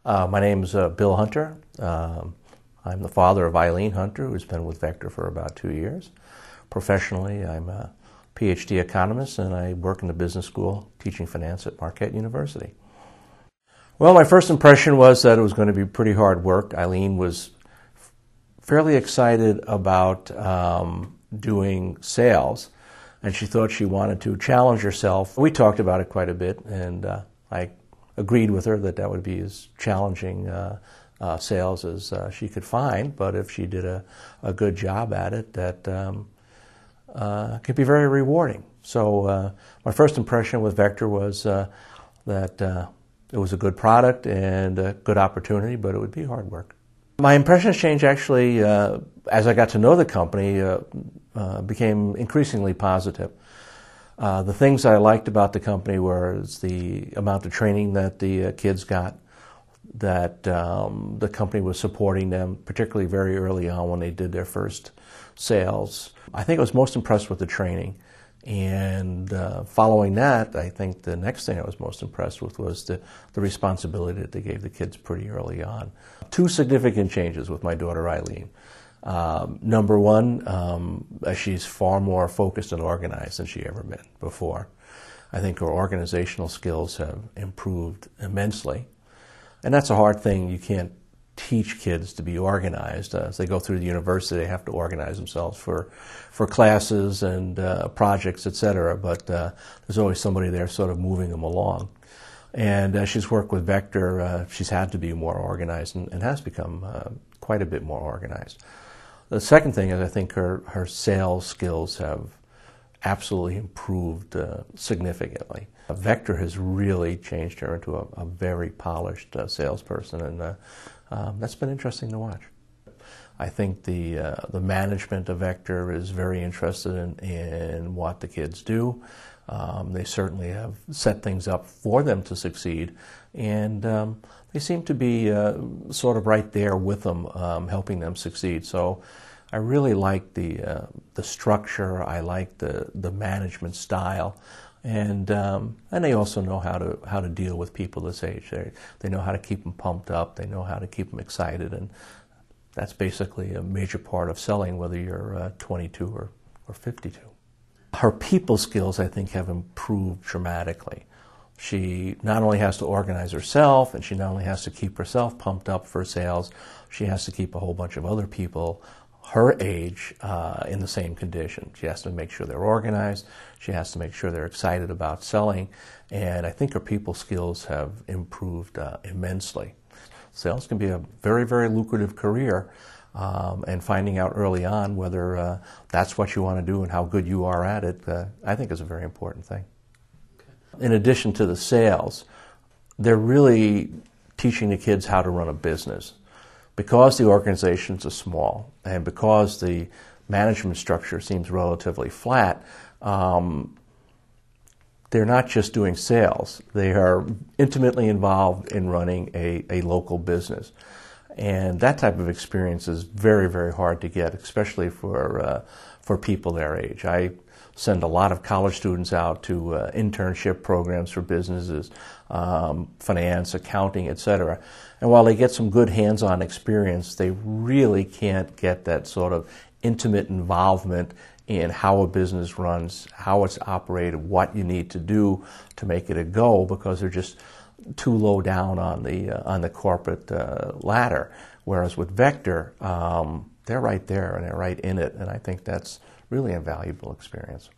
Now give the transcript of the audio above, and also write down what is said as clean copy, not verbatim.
My name's Bill Hunter. I'm the father of Eileen Hunter, who's been with Vector for about 2 years. Professionally, I'm a PhD economist, and I work in the business school teaching finance at Marquette University. Well, my first impression was that it was going to be pretty hard work. Eileen was fairly excited about doing sales, and she thought she wanted to challenge herself. We talked about it quite a bit, and I agreed with her that that would be as challenging sales as she could find, but if she did a good job at it, that could be very rewarding. So my first impression with Vector was that it was a good product and a good opportunity, but it would be hard work. My impressions changed actually as I got to know the company, became increasingly positive. The things I liked about the company was the amount of training that the kids got, that the company was supporting them, particularly very early on when they did their first sales. I think I was most impressed with the training. And following that, I think the next thing I was most impressed with was the responsibility that they gave the kids pretty early on. Two significant changes with my daughter Eileen. Number one, she's far more focused and organized than she ever been before. I think her organizational skills have improved immensely. And that's a hard thing. You can't teach kids to be organized. As they go through the university, they have to organize themselves for classes and projects, etc. But there's always somebody there sort of moving them along. And as she's worked with Vector, she's had to be more organized and has become quite a bit more organized. The second thing is I think her sales skills have absolutely improved significantly. Vector has really changed her into a very polished salesperson, and that's been interesting to watch. I think the management of Vector is very interested in what the kids do. They certainly have set things up for them to succeed, and they seem to be sort of right there with them, helping them succeed. So I really like the structure. I like the management style, and they also know how to deal with people this age. They know how to keep them pumped up. They know how to keep them excited, and that's basically a major part of selling, whether you're 22 or 52. Her people skills, I think, have improved dramatically. She not only has to organize herself, and she not only has to keep herself pumped up for sales, she has to keep a whole bunch of other people her age in the same condition. She has to make sure they're organized. She has to make sure they're excited about selling. And I think her people skills have improved immensely. Sales can be a very, very lucrative career. And finding out early on whether that's what you want to do and how good you are at it, I think is a very important thing. In addition to the sales, they're really teaching the kids how to run a business. Because the organizations are small and because the management structure seems relatively flat, they're not just doing sales. They are intimately involved in running a local business. And that type of experience is very, very hard to get, especially for people their age. I send a lot of college students out to internship programs for businesses, finance, accounting, etc. And while they get some good hands-on experience, they really can't get that sort of intimate involvement in how a business runs, how it's operated, what you need to do to make it a go, because they're just too low down on the corporate ladder. Whereas with Vector, they're right there and they're right in it, and I think that's really a valuable experience.